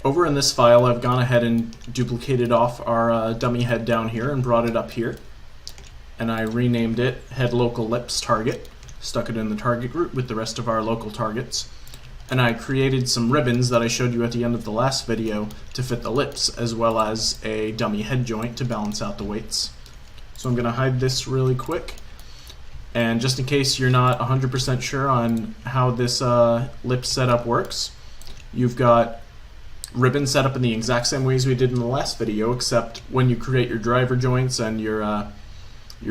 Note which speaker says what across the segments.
Speaker 1: Over in this file, I've gone ahead and duplicated off our dummy head down here and brought it up here. And I renamed it head local lips target, stuck it in the target group with the rest of our local targets. And I created some ribbons that I showed you at the end of the last video to fit the lips, as well as a dummy head joint to balance out the weights. So I'm going to hide this really quick. And just in case you're not 100% sure on how this lip setup works, you've got ribbons set up in the exact same ways we did in the last video, except when you create your driver joints and your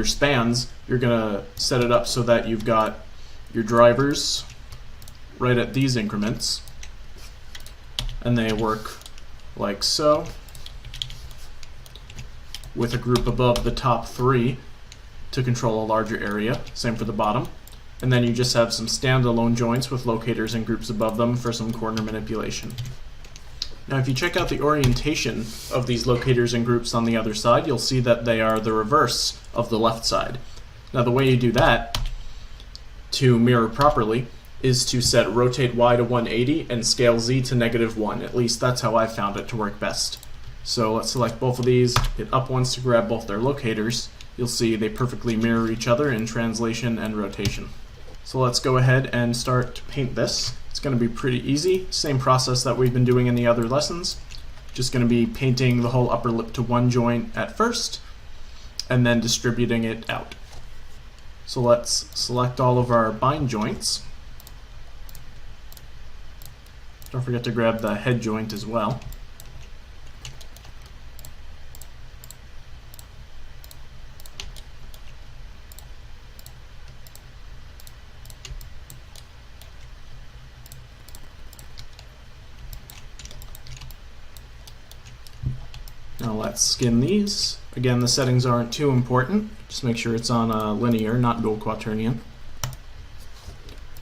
Speaker 1: spans, you're going to set it up so that you've got your drivers right at these increments, and they work like so, with a group above the top three to control a larger area. Same for the bottom. And then you just have some standalone joints with locators and groups above them for some corner manipulation. Now if you check out the orientation of these locators and groups on the other side, you'll see that they are the reverse of the left side. Now the way you do that to mirror properly is to set rotate Y to 180 and scale Z to -1. At least that's how I found it to work best. So let's select both of these, hit up once to grab both their locators. You'll see they perfectly mirror each other in translation and rotation. So let's go ahead and start to paint this. It's going to be pretty easy. Same process that we've been doing in the other lessons. Just going to be painting the whole upper lip to one joint at first, and then distributing it out. So let's select all of our bind joints. Don't forget to grab the head joint as well. Now let's skin these. Again, the settings aren't too important. Just make sure it's on linear, not dual quaternion.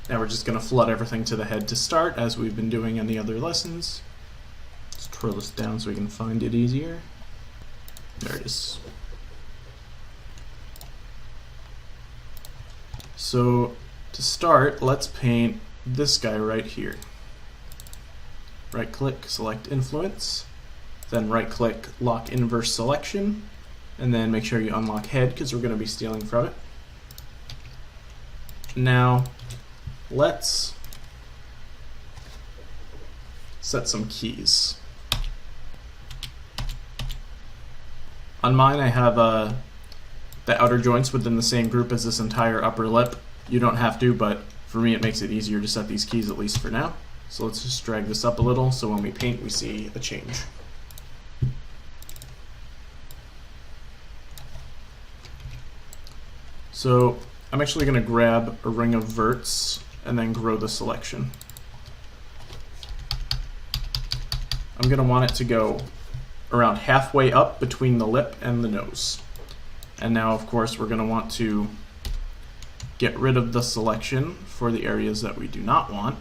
Speaker 1: Now we're just going to flood everything to the head to start, as we've been doing in the other lessons. Let's twirl this down so we can find it easier. There it is. So to start, let's paint this guy right here. Right click, select influence. Then right click, lock inverse selection, and then make sure you unlock head because we're going to be stealing from it. Now let's set some keys. On mine I have the outer joints within the same group as this entire upper lip. You don't have to, but for me it makes it easier to set these keys, at least for now. So let's just drag this up a little so when we paint we see a change. So I'm actually going to grab a ring of verts and then grow the selection. I'm going to want it to go around halfway up between the lip and the nose. And now of course we're going to want to get rid of the selection for the areas that we do not want.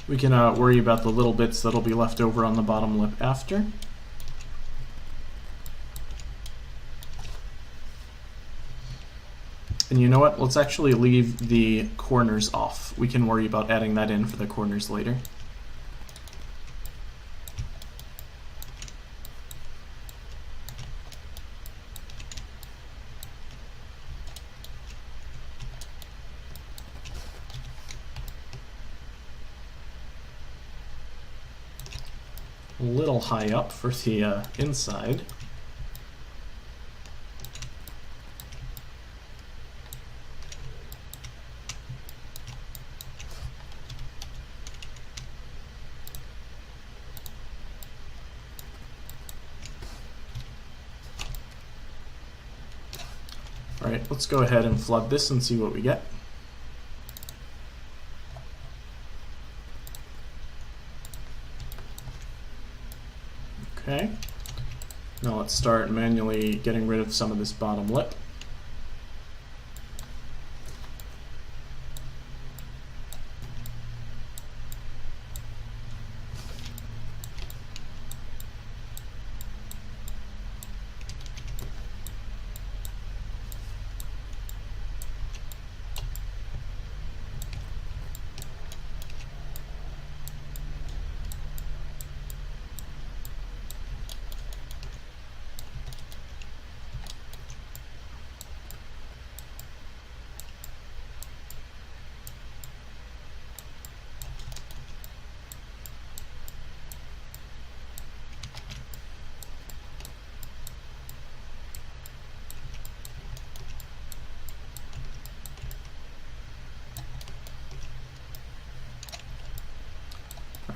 Speaker 1: We can worry about the little bits that'll be left over on the bottom lip after. And you know what? Let's actually leave the corners off. We can worry about adding that in for the corners later. A little high up for the inside. Alright, let's go ahead and flood this and see what we get. Okay, now let's start manually getting rid of some of this bottom lip.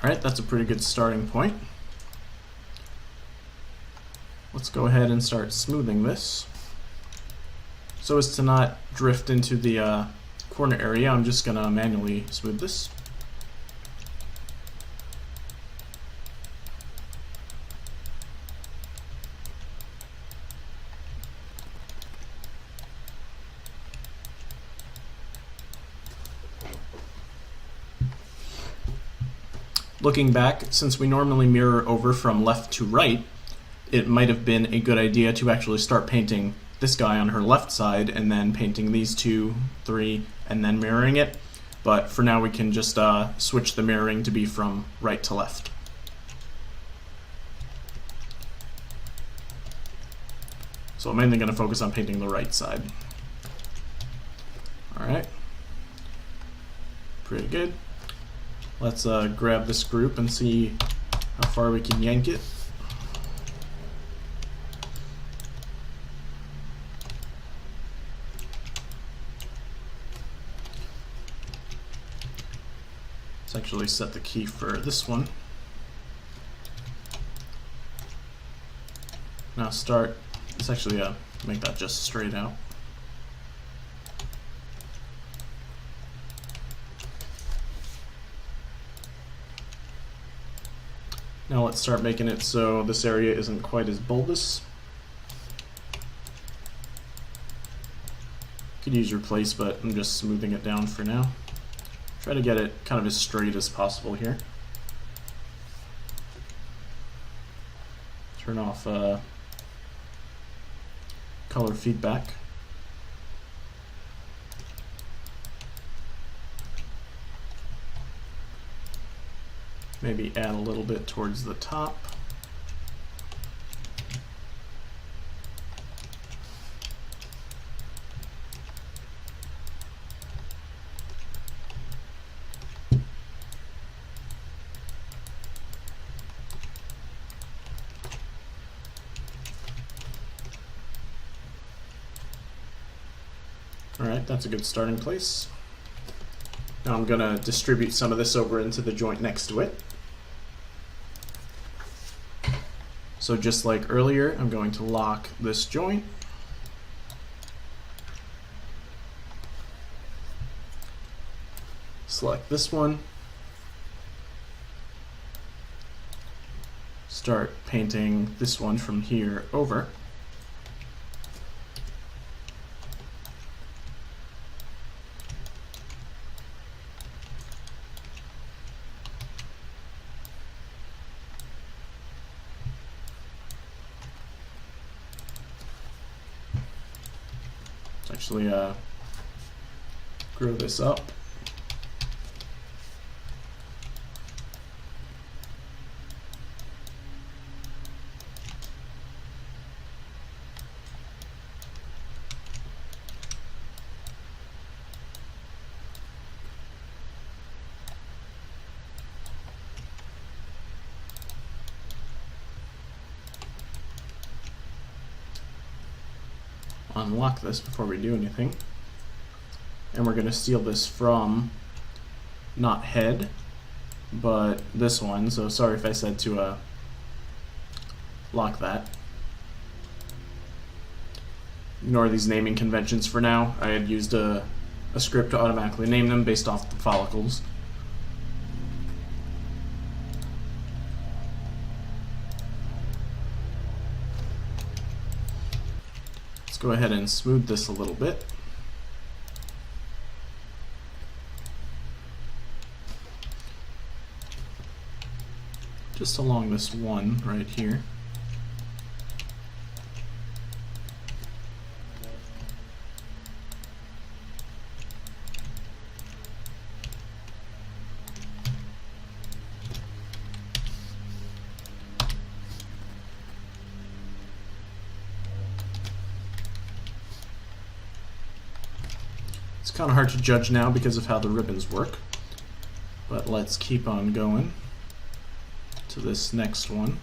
Speaker 1: Alright, that's a pretty good starting point. Let's go ahead and start smoothing this. So as to not drift into the corner area, I'm just going to manually smooth this. Looking back, since we normally mirror over from left to right, it might have been a good idea to actually start painting this guy on her left side and then painting these 2, 3, and then mirroring it. But for now we can just switch the mirroring to be from right to left. So I'm mainly going to focus on painting the right side. Alright. Pretty good. Let's grab this group and see how far we can yank it. Let's actually set the key for this one. Now start, let's actually make that just straight out. Now let's start making it so this area isn't quite as bulbous. Could use replace, but I'm just smoothing it down for now. Try to get it kind of as straight as possible here. Turn off color feedback. Maybe add a little bit towards the top. Alright, that's a good starting place. Now I'm going to distribute some of this over into the joint next to it. So just like earlier, I'm going to lock this joint. Select this one. Start painting this one from here over. Actually grow this up. Unlock this before we do anything, and we're going to steal this from not head but this one, so sorry if I said to lock that. Ignore these naming conventions for now. I had used a script to automatically name them based off the follicles. Go ahead and smooth this a little bit. Just along this one right here. It's kind of hard to judge now because of how the ribbons work, but let's keep on going to this next one.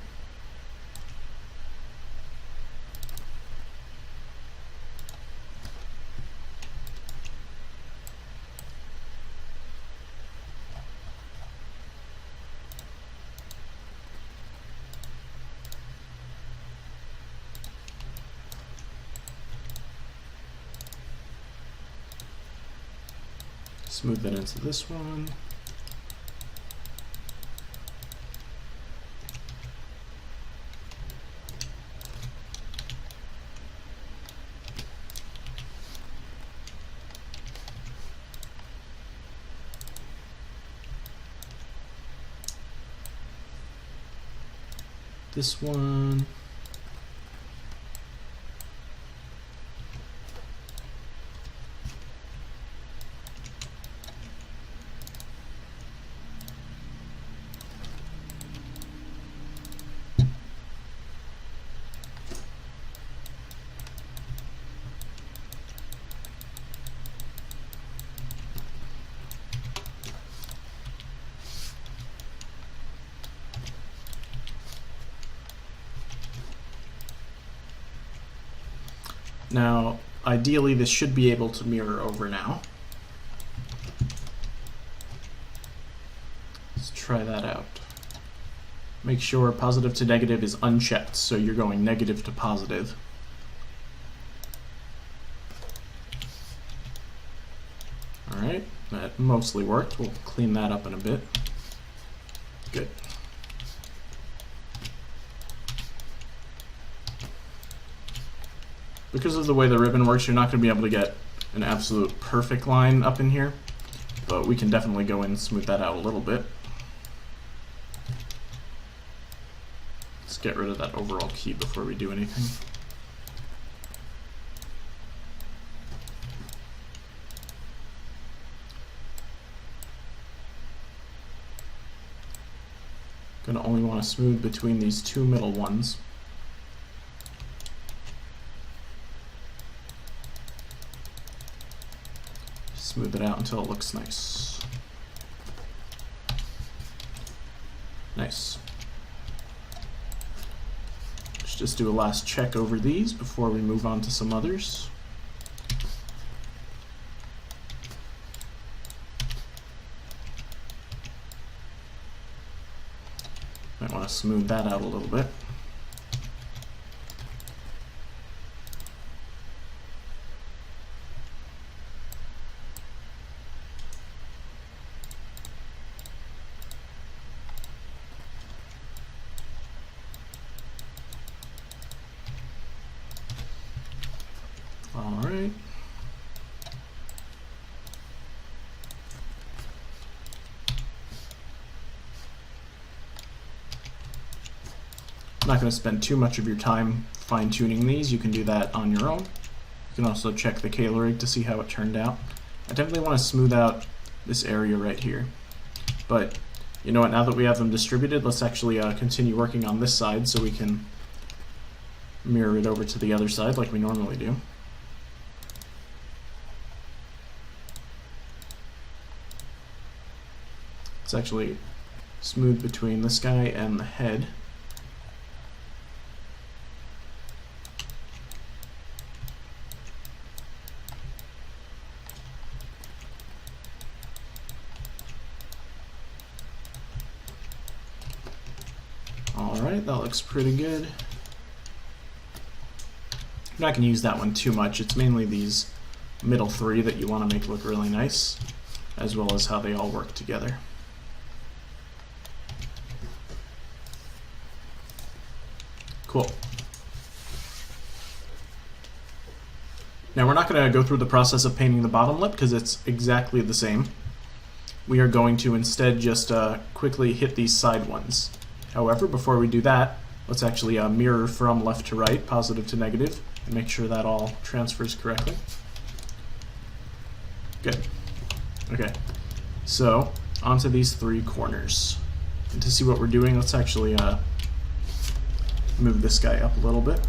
Speaker 1: Smooth that into this one. This one. Now, ideally, this should be able to mirror over now. Let's try that out. Make sure positive to negative is unchecked, so you're going negative to positive. Alright, that mostly worked. We'll clean that up in a bit. Good. Because of the way the ribbon works, you're not going to be able to get an absolute perfect line up in here, but we can definitely go in and smooth that out a little bit. Let's get rid of that overall key before we do anything. Gonna only want to smooth between these two middle ones. Smooth it out until it looks nice. Nice. Let's just do a last check over these before we move on to some others. Might want to smooth that out a little bit. Alright. I'm not going to spend too much of your time fine-tuning these. You can do that on your own. You can also check the K-Rig to see how it turned out. I definitely want to smooth out this area right here. But you know what, now that we have them distributed, let's actually continue working on this side so we can mirror it over to the other side like we normally do. It's actually smooth between this guy and the head. Alright, that looks pretty good. I'm not going to use that one too much. It's mainly these middle three that you want to make look really nice, as well as how they all work together. Cool. Now we're not going to go through the process of painting the bottom lip because it's exactly the same. We are going to instead just quickly hit these side ones. However, before we do that, let's actually mirror from left to right, positive to negative, and make sure that all transfers correctly. Good. Okay. So, onto these three corners. And to see what we're doing, let's actually move this guy up a little bit.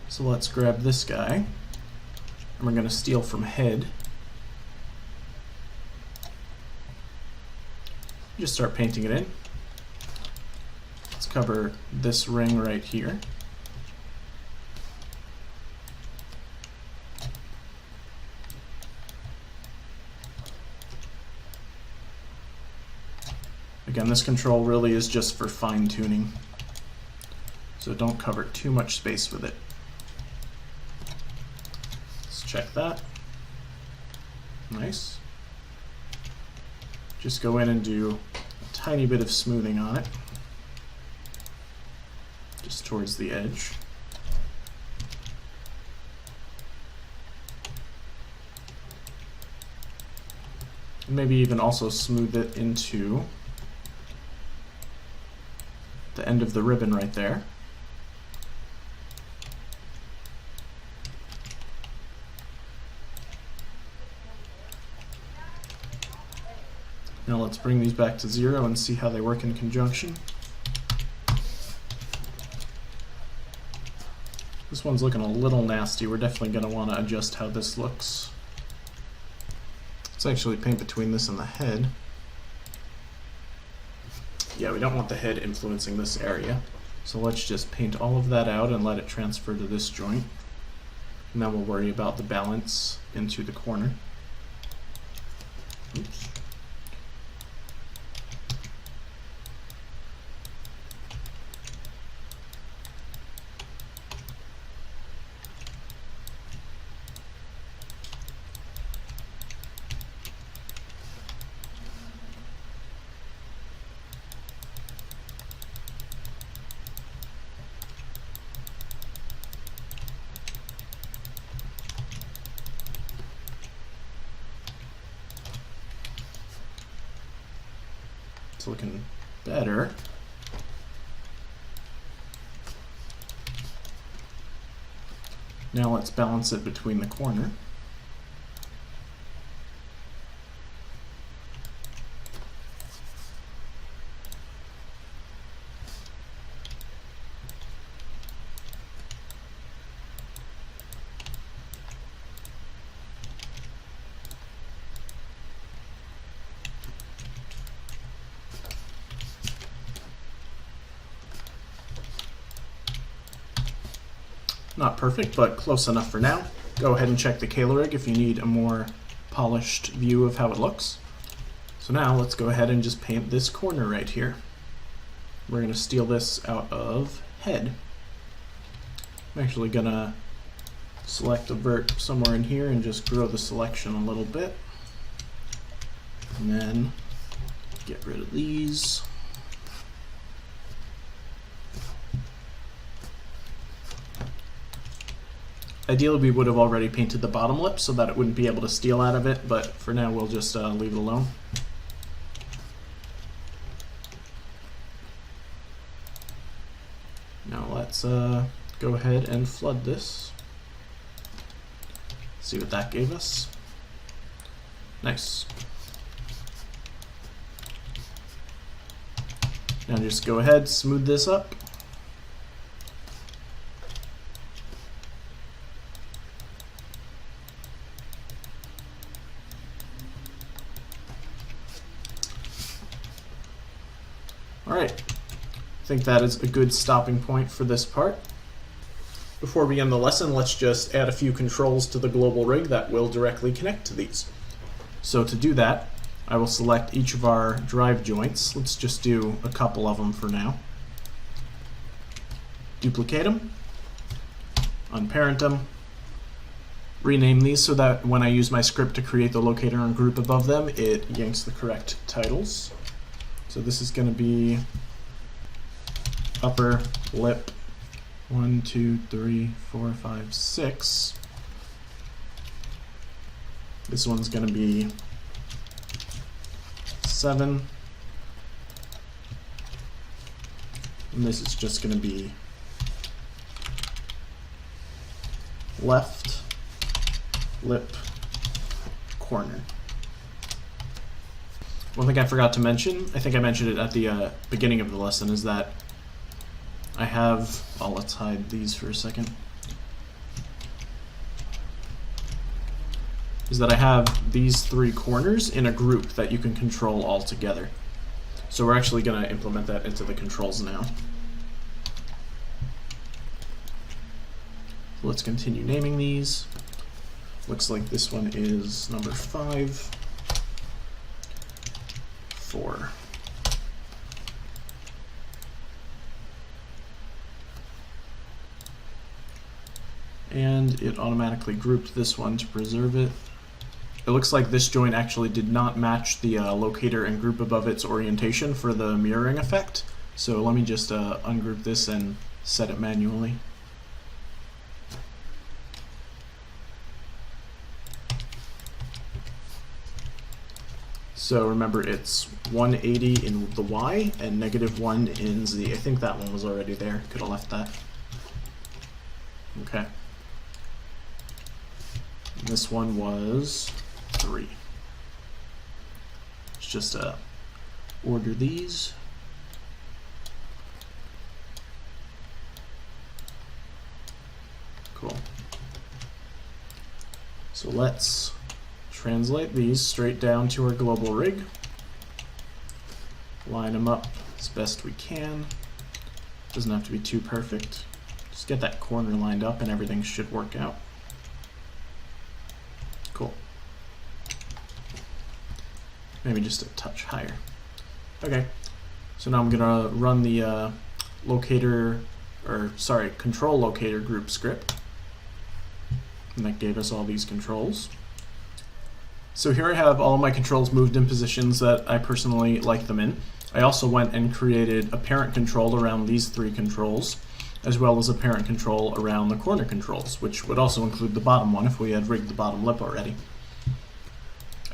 Speaker 1: So let's grab this guy, and we're going to steal from head. Just start painting it in. Let's cover this ring right here. Again, this control really is just for fine-tuning, so don't cover too much space with it. Let's check that. Nice. Just go in and do a tiny bit of smoothing on it, just towards the edge. And maybe even also smooth it into the end of the ribbon right there. Now let's bring these back to 0 and see how they work in conjunction. This one's looking a little nasty. We're definitely going to want to adjust how this looks. Let's actually paint between this and the head. Yeah, we don't want the head influencing this area. So let's just paint all of that out and let it transfer to this joint. And then we'll worry about the balance into the corner. Oops. It's looking better. Now let's balance it between the corner. Not perfect, but close enough for now. Go ahead and check the Rig if you need a more polished view of how it looks. So now let's go ahead and just paint this corner right here. We're going to steal this out of head. I'm actually going to select a vert somewhere in here and just grow the selection a little bit. And then get rid of these. Ideally, we would have already painted the bottom lip so that it wouldn't be able to steal out of it, but for now we'll just leave it alone. Now let's go ahead and flood this. See what that gave us. Nice. Now just go ahead, smooth this up. Alright, I think that is a good stopping point for this part. Before we end the lesson, let's just add a few controls to the global rig that will directly connect to these. So to do that, I will select each of our drive joints. Let's just do a couple of them for now. Duplicate them, unparent them, rename these so that when I use my script to create the locator and group above them, it yanks the correct titles. So this is going to be upper lip 1, 2, 3, 4, 5, 6. This one's going to be 7. And this is just going to be left lip corner. One thing I forgot to mention, I think I mentioned it at the beginning of the lesson, is that I have, well, let's hide these for a second, is that I have these 3 corners in a group that you can control all together. So we're actually going to implement that into the controls now. So let's continue naming these. Looks like this one is number 5. 4, and it automatically grouped this one to preserve it. It looks like this joint actually did not match the locator and group above its orientation for the mirroring effect. So let me just ungroup this and set it manually. So remember, it's 180 in the Y and -1 in Z. I think that one was already there. Could have left that. Okay. And this one was 3. Let's just order these. Cool. So let's translate these straight down to our global rig. Line them up as best we can. Doesn't have to be too perfect. Just get that corner lined up and everything should work out. Cool. Maybe just a touch higher. Okay, so now I'm gonna run the control locator group script. And that gave us all these controls. So here I have all of my controls moved in positions that I personally like them in. I also went and created a parent control around these 3 controls, as well as a parent control around the corner controls, which would also include the bottom one if we had rigged the bottom lip already.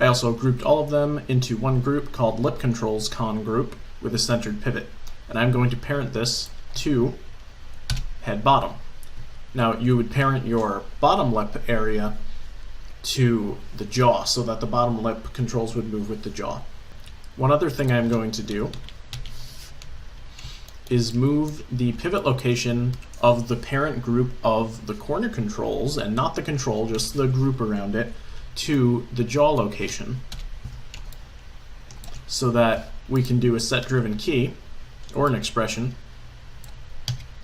Speaker 1: I also grouped all of them into one group called Lip Controls Con Group with a centered pivot. And I'm going to parent this to head bottom. Now you would parent your bottom lip area to the jaw so that the bottom lip controls would move with the jaw. One other thing I'm going to do is move the pivot location of the parent group of the corner controls, and not the control, just the group around it, to the jaw location so that we can do a set-driven key or an expression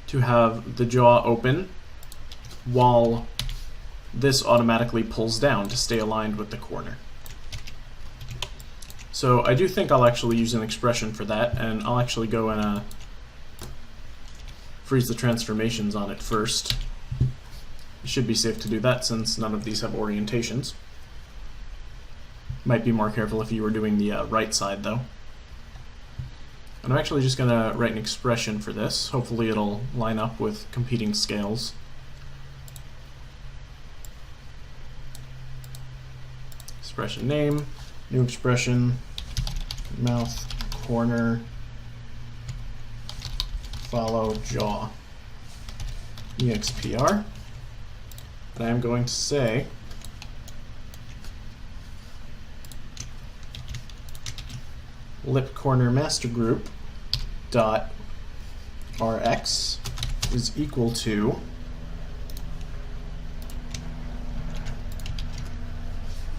Speaker 1: to have the jaw open while this automatically pulls down to stay aligned with the corner. So I do think I'll actually use an expression for that, and I'll actually go and freeze the transformations on it first. It should be safe to do that since none of these have orientations. Might be more careful if you were doing the right side though. And I'm actually just going to write an expression for this. Hopefully it'll line up with competing scales. Expression name, new expression, mouth, corner, follow jaw, expr. And I'm going to say lip corner master group dot rx is equal to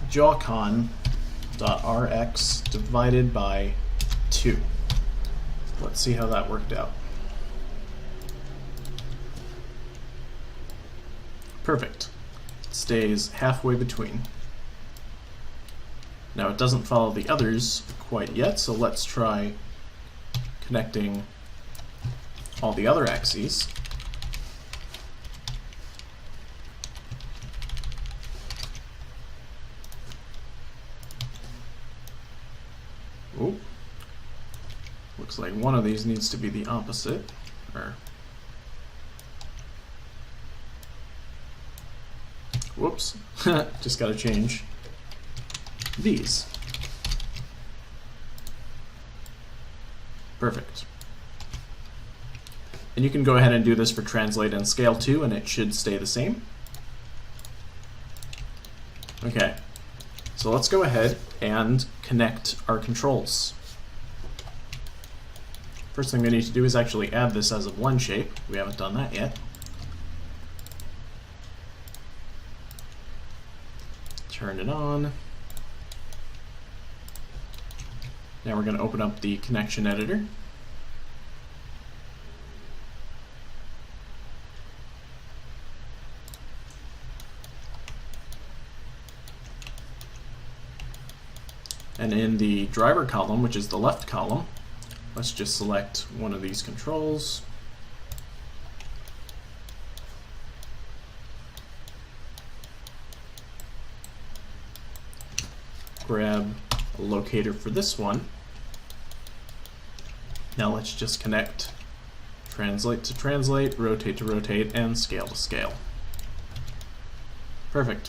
Speaker 1: jawcon.rx divided by 2. Let's see how that worked out. Perfect. It stays halfway between. Now it doesn't follow the others quite yet, so let's try connecting all the other axes. Oop. Looks like one of these needs to be the opposite. Whoops. Just gotta change these. Perfect. And you can go ahead and do this for translate and scale too, and it should stay the same. Okay. So let's go ahead and connect our controls. First thing we need to do is actually add this as a blend shape. We haven't done that yet. Turn it on. Now we're going to open up the connection editor. And in the driver column, which is the left column, let's just select one of these controls. grab a locator for this one. Now let's just connect translate to translate, rotate to rotate, and scale to scale. Perfect.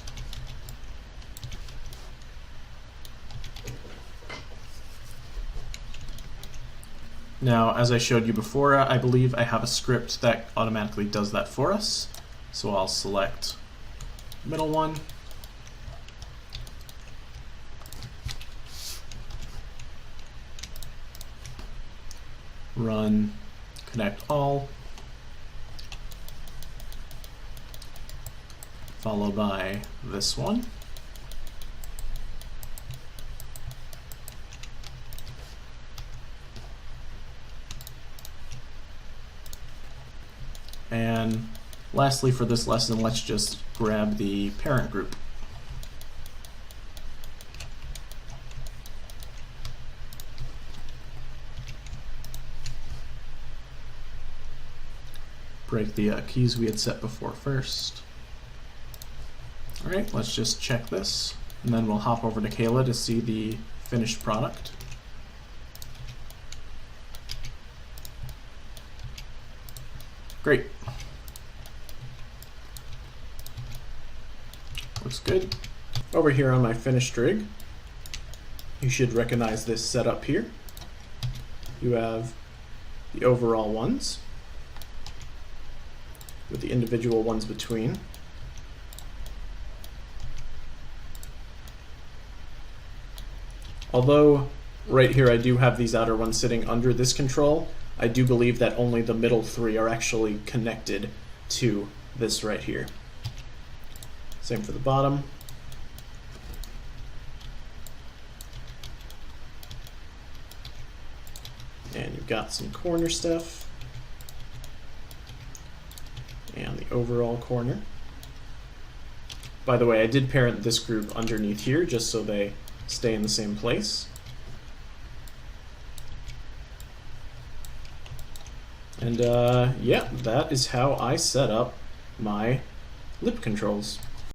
Speaker 1: Now, as I showed you before, I believe I have a script that automatically does that for us. So I'll select middle one. Run connect all, followed by this one. And lastly, for this lesson, let's just grab the parent group. Break the keys we had set before first. Alright, let's just check this, and then we'll hop over to Kayla to see the finished product. Great. Looks good. Over here on my finished rig, you should recognize this setup here. You have the overall ones with the individual ones between. Although right here I do have these outer ones sitting under this control, I do believe that only the middle three are actually connected to this right here. Same for the bottom. And you've got some corner stuff. And the overall corner. By the way, I did parent this group underneath here just so they stay in the same place. And yeah, that is how I set up my lip controls.